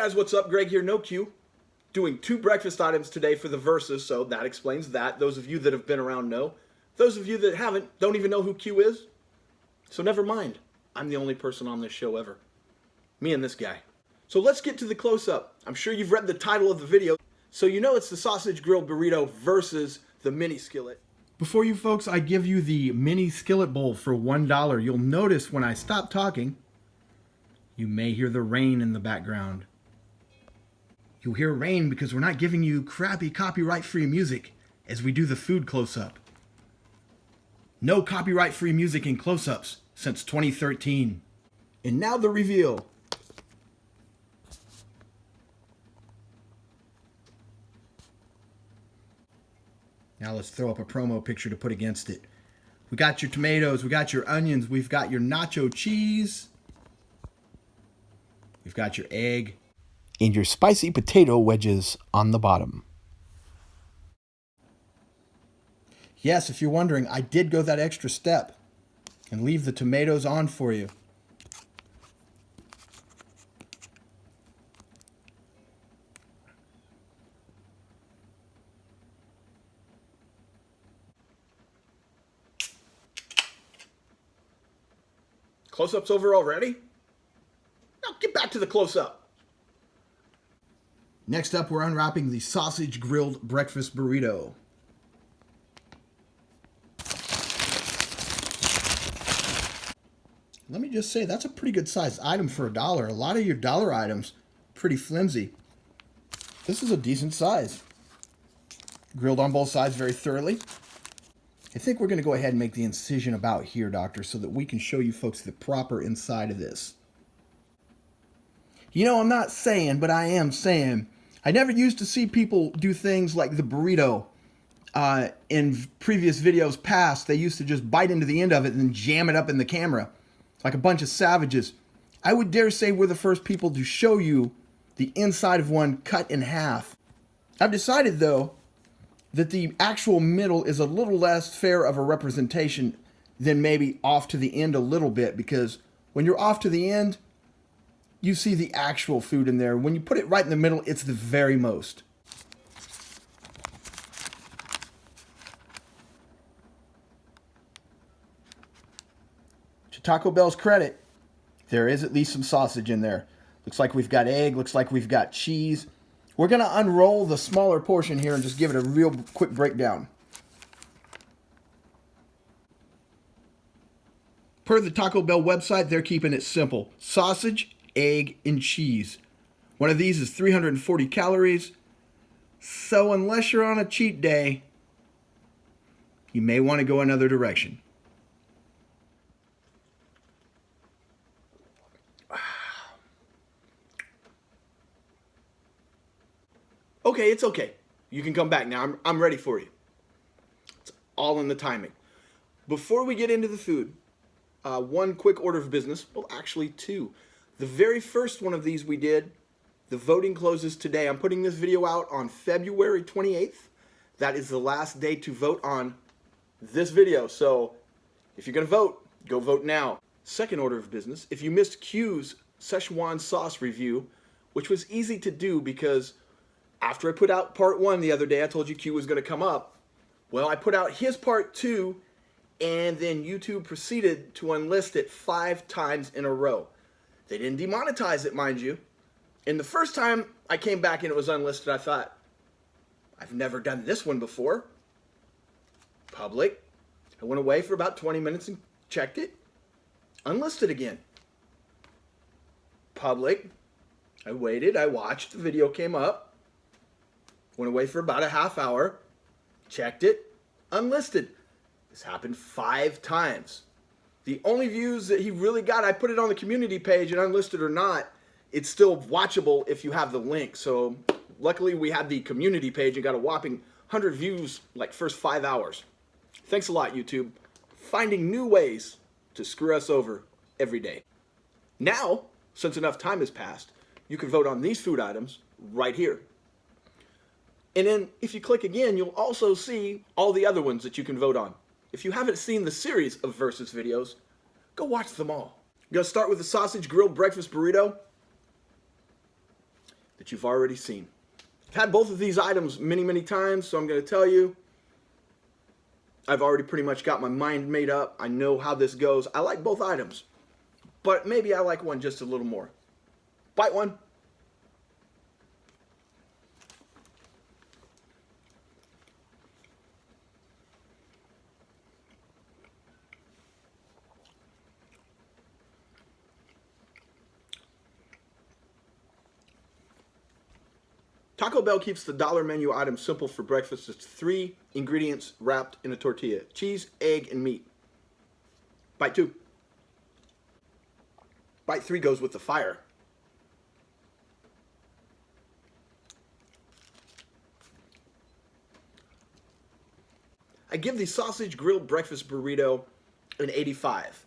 guys, what's up? Greg here, no Q. Doing 2 breakfast items today for the Versus, so that explains that. Those of you that have been around know. Those of you that haven't don't even know who Q is. So never mind. I'm the only person on this show ever. Me and this guy. So let's get to the close-up. I'm sure you've read the title of the video, so you know it's the sausage grilled burrito versus the mini skillet. Before you folks, I give you the mini skillet bowl for $1. You'll notice when I stop talking, you may hear the rain in the background. You'll hear rain because we're not giving you crappy copyright-free music as we do the food close-up. No copyright-free music in close-ups since 2013. And now the reveal. Now let's throw up a promo picture to put against it. We got your tomatoes, we got your onions, we've got your nacho cheese, we've got your egg, and your spicy potato wedges on the bottom. Yes, if you're wondering, I did go that extra step and leave the tomatoes on for you. Close-up's over already? Now get back to the close-up. Next up, we're unwrapping the sausage grilled breakfast burrito. Let me just say, that's a pretty good sized item for $1. A lot of your dollar items, pretty flimsy. This is a decent size. Grilled on both sides very thoroughly. I think we're going to go ahead and make the incision about here, Doctor, so that we can show you folks the proper inside of this. You know, I'm not saying, but I am saying, I never used to see people do things like the burrito. In previous videos past, they used to just bite into the end of it and then jam it up in the camera like a bunch of savages. I would dare say we're the first people to show you the inside of one cut in half. I've decided, though, that the actual middle is a little less fair of a representation than maybe off to the end a little bit, because when you're off to the end, you see the actual food in there. When you put it right in the middle, it's the very most. To Taco Bell's credit, there is at least some sausage in there. Looks like we've got egg, looks like we've got cheese. We're going to unroll the smaller portion here and just give it a real quick breakdown. Per the Taco Bell website, they're keeping it simple. Sausage, egg, and cheese. One of these is 340 calories. So unless you're on a cheat day, you may want to go another direction. Okay, it's okay. You can come back now. I'm ready for you. It's all in the timing. Before we get into the food, one quick order of business. Well, actually 2. The very first one of these we did, the voting closes today. I'm putting this video out on February 28th. That is the last day to vote on this video. So if you're going to vote, go vote now. Second order of business, if you missed Q's Szechuan sauce review, which was easy to do because after I put out part 1 the other day, I told you Q was going to come up. Well, I put out his part 2, and then YouTube proceeded to unlist it 5 times in a row. They didn't demonetize it, mind you. And the first time I came back and it was unlisted, I thought, I've never done this one before. Public. I went away for about 20 minutes and checked it. Unlisted again. Public. I waited, I watched, the video came up. Went away for about a half hour, checked it, unlisted. This happened 5 times. The only views that he really got, I put it on the community page, and unlisted or not, it's still watchable if you have the link. So luckily we had the community page and got a whopping 100 views like first 5 hours. Thanks a lot, YouTube. Finding new ways to screw us over every day. Now, since enough time has passed, you can vote on these food items right here. And then if you click again, you'll also see all the other ones that you can vote on. If you haven't seen the series of Versus videos, go watch them all. I'm going to start with the sausage grilled breakfast burrito. that you've already seen. I've had both of these items many, many times, so I'm going to tell you, I've already pretty much got my mind made up. I know how this goes. I like both items, but maybe I like one just a little more. Bite one. Taco Bell keeps the dollar menu item simple for breakfast. It's 3 ingredients wrapped in a tortilla: cheese, egg, and meat. Bite 2. Bite 3 goes with the fire. I give the sausage grilled breakfast burrito an 85.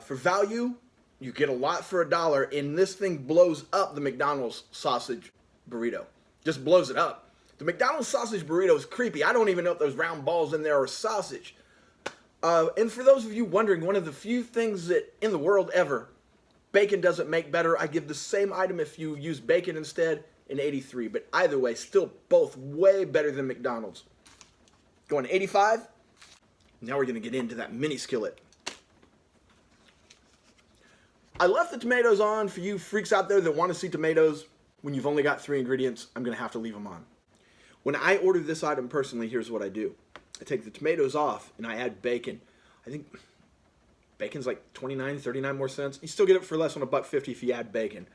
For value, you get a lot for $1, and this thing blows up the McDonald's sausage burrito. Just blows it up. The McDonald's sausage burrito is creepy. I don't even know if those round balls in there are sausage. And for those of you wondering, one of the few things that in the world ever bacon doesn't make better, I give the same item if you use bacon instead an 83. But either way, still both way better than McDonald's. Going to 85. Now we're going to get into that mini skillet. I left the tomatoes on for you freaks out there that want to see tomatoes. When you've only got 3 ingredients, I'm going to have to leave them on. When I order this item personally, here's what I do. I take the tomatoes off and I add bacon. I think bacon's like 29, 39 more cents. You still get it for less than $1.50 if you add bacon.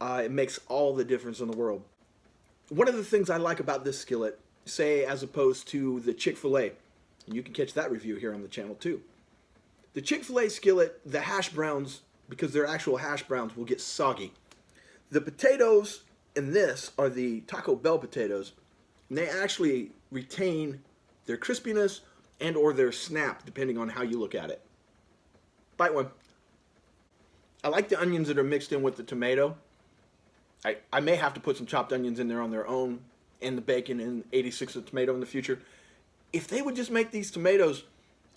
It makes all the difference in the world. One of the things I like about this skillet, say as opposed to the Chick-fil-A, and you can catch that review here on the channel too. The Chick-fil-A skillet, the hash browns, because they're actual hash browns, will get soggy. The potatoes in this are the Taco Bell potatoes, and they actually retain their crispiness and or their snap, depending on how you look at it. Bite one. I like the onions that are mixed in with the tomato. I may have to put some chopped onions in there on their own, and the bacon and 86 of tomato in the future. If they would just make these tomatoes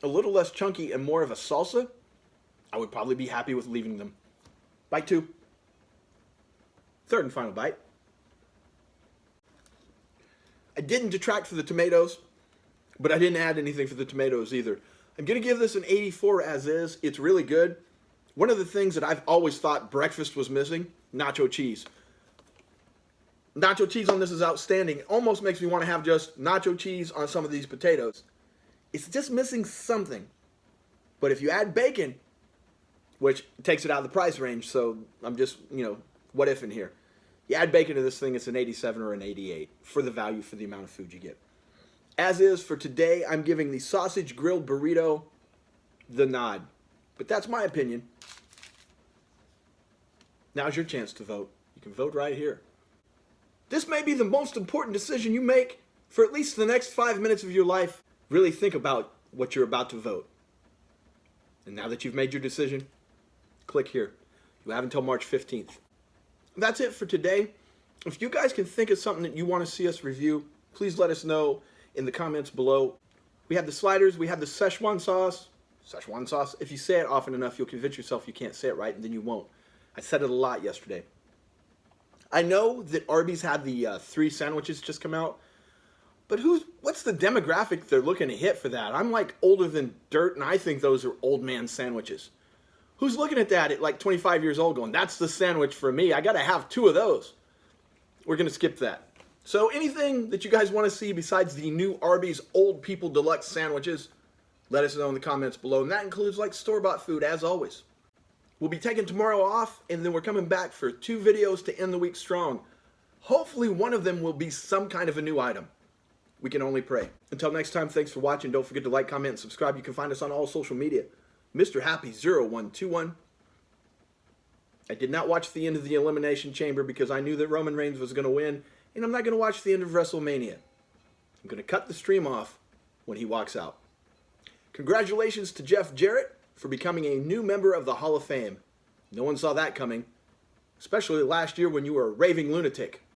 a little less chunky and more of a salsa, I would probably be happy with leaving them. Bite 2. Third and final bite. I didn't detract for the tomatoes, but I didn't add anything for the tomatoes either. I'm going to give this an 84 as is. It's really good. One of the things that I've always thought breakfast was missing, nacho cheese. Nacho cheese on this is outstanding. It almost makes me want to have just nacho cheese on some of these potatoes. It's just missing something. But if you add bacon, which takes it out of the price range, so I'm just, what if in here? You add bacon to this thing, it's an 87 or an 88 for the value for the amount of food you get. As is for today, I'm giving the sausage grilled burrito the nod. But that's my opinion. Now's your chance to vote. You can vote right here. This may be the most important decision you make for at least the next 5 minutes of your life. Really think about what you're about to vote. And now that you've made your decision, click here. You have until March 15th. That's it for today. If you guys can think of something that you want to see us review, please let us know in the comments below. We have the sliders, we have the Szechuan sauce. Szechuan sauce, if you say it often enough, you'll convince yourself you can't say it right, and then you won't. I said it a lot yesterday. I know that Arby's had the 3 sandwiches just come out, but what's the demographic they're looking to hit for that? I'm like older than dirt, and I think those are old man sandwiches. Who's looking at that at like 25 years old going, that's the sandwich for me, I gotta have 2 of those? We're gonna skip that. So anything that you guys want to see besides the new Arby's Old People Deluxe sandwiches, let us know in the comments below, and that includes like store-bought food as always. We'll be taking tomorrow off, and then we're coming back for 2 videos to end the week strong. Hopefully one of them will be some kind of a new item. We can only pray. Until next time, thanks for watching. Don't forget to like, comment, and subscribe. You can find us on all social media. Mr. Happy 0121. I did not watch the end of the Elimination Chamber because I knew that Roman Reigns was going to win, and I'm not going to watch the end of WrestleMania. I'm going to cut the stream off when he walks out. Congratulations to Jeff Jarrett for becoming a new member of the Hall of Fame. No one saw that coming, especially last year when you were a raving lunatic.